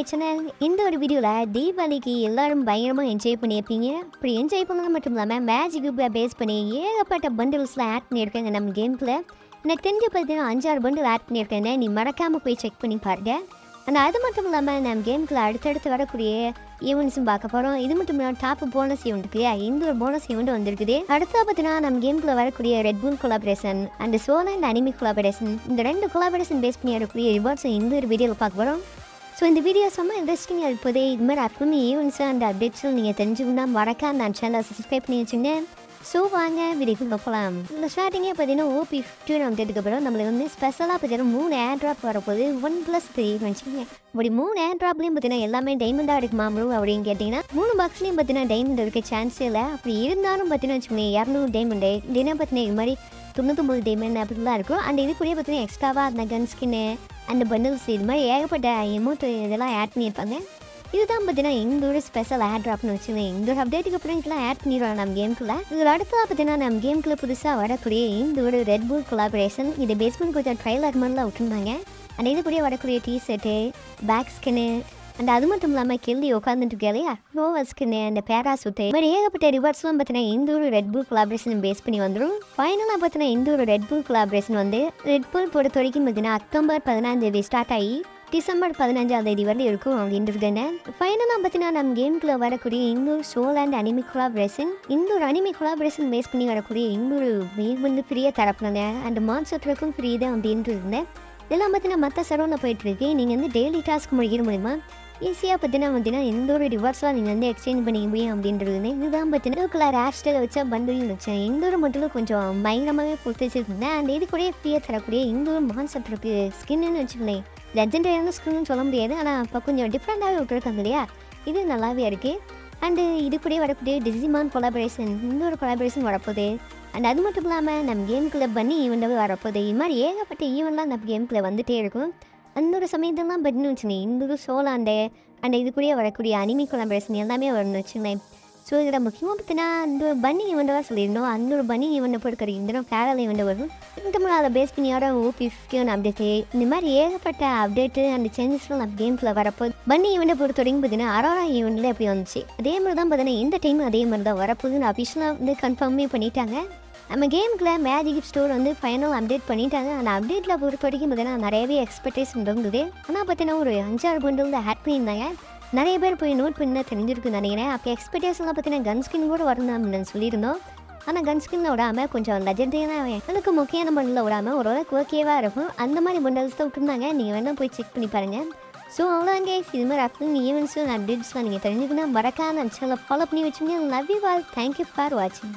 My channel. இந்த ஒரு வீடியோவில் தீபாவளிக்கு எல்லாரும் பயங்கரமாக என்ஜாய் பண்ணியிருப்பீங்க. இப்படி என்ஜாய் பண்ணது மட்டும் இல்லாமல் மேஜிக் பேஸ் பண்ணி ஏகப்பட்ட பண்டில்ஸ்லாம் ஆட் பண்ணியிருக்காங்க நம்ம கேமுக்குள்ள. எனக்கு தெரிஞ்ச பார்த்தீங்கன்னா 5-6 பண்டில் ஆட் பண்ணியிருக்கேன். நீ மறக்காமல் போய் செக் பண்ணி பாருங்க. அது மட்டும் இல்லாமல் நம்ம கேமுக்குள்ள அடுத்தடுத்து வரக்கூடிய ஈவெண்ட்ஸும் பார்க்க போகிறோம். இது மட்டும் இல்லாமல் டாப் போனஸ் ஈவெண்ட் இருக்குது. இந்த ஒரு போனஸ் ஈவெண்ட் வந்திருக்குது. அடுத்தா பார்த்தீங்கன்னா நம்ம கேமுக்குள்ள வரக்கூடிய ரெட் புல் கொலாபரேஷன் அண்ட் சோலா அண்ட் அனிமி கொலாபரேஷன், இந்த 2 கொலாபரேஷன் பேஸ் பண்ணி வரக்கூடிய ரிவார்ட்ஸும் இந்த ஒரு வீடியோவில் பார்க்க போகிறோம். ஸோ இந்த வீடியோ செம்ம இன்ட்ரெஸ்டிங்காக இருப்பதே. இது மாதிரி அப்கமிங் ஈவெண்ட்ஸு அண்ட் அப்டேட்ஸும் நீங்கள் தெரிஞ்சுக்கணும்னா மறக்காம நான் சேனலை சப்ஸ்கிரைப் பண்ணி வச்சுங்க. ஸோ வாங்க வீடியோக்குள்ள போகலாம். இந்த ஸ்டார்டிங்கே பார்த்தீங்கன்னா ஓபி 15 அப்டேட்டுக்கு அப்புறம் நம்மளுக்கு வந்து ஸ்பெஷலாக பார்த்தீங்கன்னா 3 ஏர் ட்ராப் வரப்போகுது. 1+3 வச்சுக்கோங்க. அப்படி 3 ஏர் ட்ராப்லேயும் பார்த்தீங்கன்னா எல்லாமே டைமண்டாக இருக்குமா ப்ரோ அப்படின்னு கேட்டிங்கன்னா 3 பாக்ஸ்லேயும் பார்த்தீங்கன்னா டைமண்ட் இருக்க சான்ஸே இல்லை. அப்படி இருந்தாலும் பார்த்தீங்கன்னா வச்சுக்கோங்க 200 டைமண்டு இல்லைன்னா பார்த்தீங்கன்னா இது மாதிரி 99 டைமண்ட் அப்படிலாம் இருக்கும். அண்ட் இது கூட பார்த்தீங்கன்னா எக்ஸ்ட்ராவாக அந்த கன் ஸ்கின்னு அந்த பண்டில்ஸ் இது மாதிரி ஏகப்பட்ட எமௌண்ட் இதெல்லாம் ஆட் பண்ணியிருப்பாங்க. இதுதான் பார்த்தீங்கன்னா இந்த ஒரு ஸ்பெஷல் ஆட் ட்ராப்னு வச்சுக்கோங்க. இந்த ஒரு அப்டேட்டுக்கு அப்புறம் இதெல்லாம் ஆட் பண்ணிடுவாங்க நம்ம கேமுக்குள்ள. இதில் அடுத்ததாக பார்த்தீங்கன்னா நம்ம கேமுக்குள்ள புதுசாக வரக்கூடிய இந்த ஒரு ரெட் புல் கொலாபரேஷன், இது பேஸ்மெண்ட் கொஞ்சம் ட்ரைலர் மாதிரிலாம் விட்டுருந்தாங்க. அண்ட் இது கூட வரக்கூடிய டிஷர்ட்டு, பேக் ஸ்கின்னு அண்ட் அது மட்டும் இல்லாமல் கெல்லி உட்காந்துட்டு இருக்கா இல்லையா ரோவர் ஸ்கின்னு அந்த பேராசூட்டு மாதிரி ஏகப்பட்ட ரிவார்ட்ஸ்லாம் பார்த்தீங்கன்னா இந்த ஒரு ரெட் புல் கொலாபரேஷன் பேஸ் பண்ணி வந்துடும். ஃபைனலாக பார்த்தீங்கன்னா இந்த ஒரு ரெட் புல் கொலாபரேஷன் வந்து ரெட் புல் பொறுத்த வரைக்கும் பார்த்தீங்கன்னா அக்டோபர் 14 ஸ்டார்ட் ஆகி டிசம்பர் 15 வரல இருக்கும் அப்படின்றது. ஃபைனலாக பார்த்தீங்கன்னா நம்ம கேமுக்குள்ள வரக்கூடிய இந்த ஒரு சோல் அண்ட் அனிமி கொலாபரேஷன், இந்த ஒரு அனிமி கொலாபரேஷன் பேஸ் பண்ணி வரக்கூடிய இந்த ஒரு மீன் வந்து ஃப்ரீயாக தரப்புனாங்க. அண்ட் மான்ஸ்டருக்கும் ஃப்ரீ தான் அப்படின்ட்டு இருந்தேன். இதெல்லாம் பார்த்தீங்கன்னா மற்ற சரௌண்டில் போயிட்டுருக்கு. நீங்கள் வந்து டெய்லி டாஸ்க் முடிக்கிற மூலிமா ஈஸியாக பார்த்தீங்கன்னா எந்த ஒரு ரிவார்ட்ஸ்லாம் நீங்கள் வந்து எக்ஸ்சேஞ்ச் பண்ணிக்க முடியும் அப்படின்றது. இதுதான் பார்த்தீங்கன்னா கலர் ஹேஷ்டேக் வச்சா பண்டில்னு வச்சேன். இந்த ஒரு மட்டும் கொஞ்சம் பயங்கரமாகவே கொடுத்து வச்சுருந்தேன். அண்ட் இது கூட ஃப்ரீயாக தரக்கூடிய இந்த ஒரு மான்ஸ்டருக்கு ஸ்கின்னு வச்சுக்கலேன். லெஜெண்டரியான ஸ்கின்னு சொல்ல முடியாது, ஆனால் இப்போ கொஞ்சம் டிஃப்ரெண்ட்டாகவே விட்டுருக்காங்க இல்லையா, இது நல்லாவே இருக்குது. அண்டு இது கூட வரக்கூடிய டிசிமான் கொலாபரேஷன், இந்த ஒரு கொலாபரேஷன் வரப்போகுது. அண்ட் அது மட்டும் இல்லாமல் நம்ம கேமுக்குள்ளே பண்ணி ஈவெண்ட்டாகவே வரப்போகுது. இது மாதிரி ஏகப்பட்ட ஈவெண்ட்லாம் நம்ம கேமுக்குள்ளே வந்துகிட்டே இருக்கும். அந்த ஒரு சமயத்தெல்லாம் பண்ணி வச்சுனேன். இந்த ஒரு சோலாண்டே அண்ட் இது கூட வரக்கூடிய அனிமி கொலாபரேஷன் எல்லாமே வரணும்னு வச்சுங்களேன். ஸோ இதில் முக்கியமாக பார்த்தீங்கன்னா இந்த ஒரு பன்னி ஈவெண்ட்டாக சொல்லியிருந்தோம். அந்த ஒரு பன்னி ஈவெண்ட்டை பொறுக்கிற இந்த பேரல் ஈவெண்ட்டை வரும். இந்த அதை பேஸ் பண்ணியோட ஓபி 15 அப்டேட்டு இந்த மாதிரி ஏகப்பட்ட அப்டேட்டு அண்ட் சேஞ்சஸ்லாம் நம்ம கேம்ஸில் வரப்போ பன்னி ஈவெண்ட்டை பொறுத்த வரைக்கும் பார்த்தீங்கன்னா அரோரா ஈவெண்ட்டில் எப்படி வந்துச்சு அதே மாதிரி தான் பார்த்தீங்கன்னா இந்த டைம் அதே மாதிரி தான் வரப்போகுதுன்னு அஃபிஷியலாக வந்து கன்ஃபார்மே பண்ணிட்டாங்க. நம்ம கேமுக்குள்ள மேஜிக் ஸ்டோர் வந்து ஃபைனல் அப்டேட் பண்ணிட்டாங்க. அந்த அப்டேட்டில் பொறுத்த வரைக்கும் பார்த்தீங்கன்னா நிறையவே எக்ஸ்பெக்டேஷன் இருந்தது. ஆனால் பார்த்தீங்கன்னா ஒரு 5-6 பண்டில் தான் ஆட் பண்ணியிருந்தாங்க. நிறைய பேர் போய் நோட் பண்ணி தான் தெரிஞ்சிருக்குன்னு நினைக்கிறேன். அப்போ எக்ஸ்பெக்டேஷன்லாம் பார்த்தீங்கன்னா கன் ஸ்கின் கூட வரணும் அப்படின்னு சொல்லியிருந்தோம். ஆனால் கன் ஸ்கின்னில் விடாமல் கொஞ்சம் லெஜெண்டரியான எனக்கு முக்கியமான பண்டில் விடாமல் ஓரளவுக்கு ஓகேவாக இருக்கும். அந்த மாதிரி பண்டல்ஸ் தான் விட்டுருந்தாங்க. நீங்கள் வேணால் போய் செக் பண்ணி பாருங்கள். ஸோ அவ்வளோங்க. இது மாதிரி அப்கமிங் ஈவெண்ட்ஸும் அப்டேட்ஸ்லாம் நீங்கள் தெரிஞ்சுக்கணும். மறக்காம அந்த சேனலை ஃபாலோ பண்ணி வச்சுங்க. Love you all. Thank you for வாட்சிங்.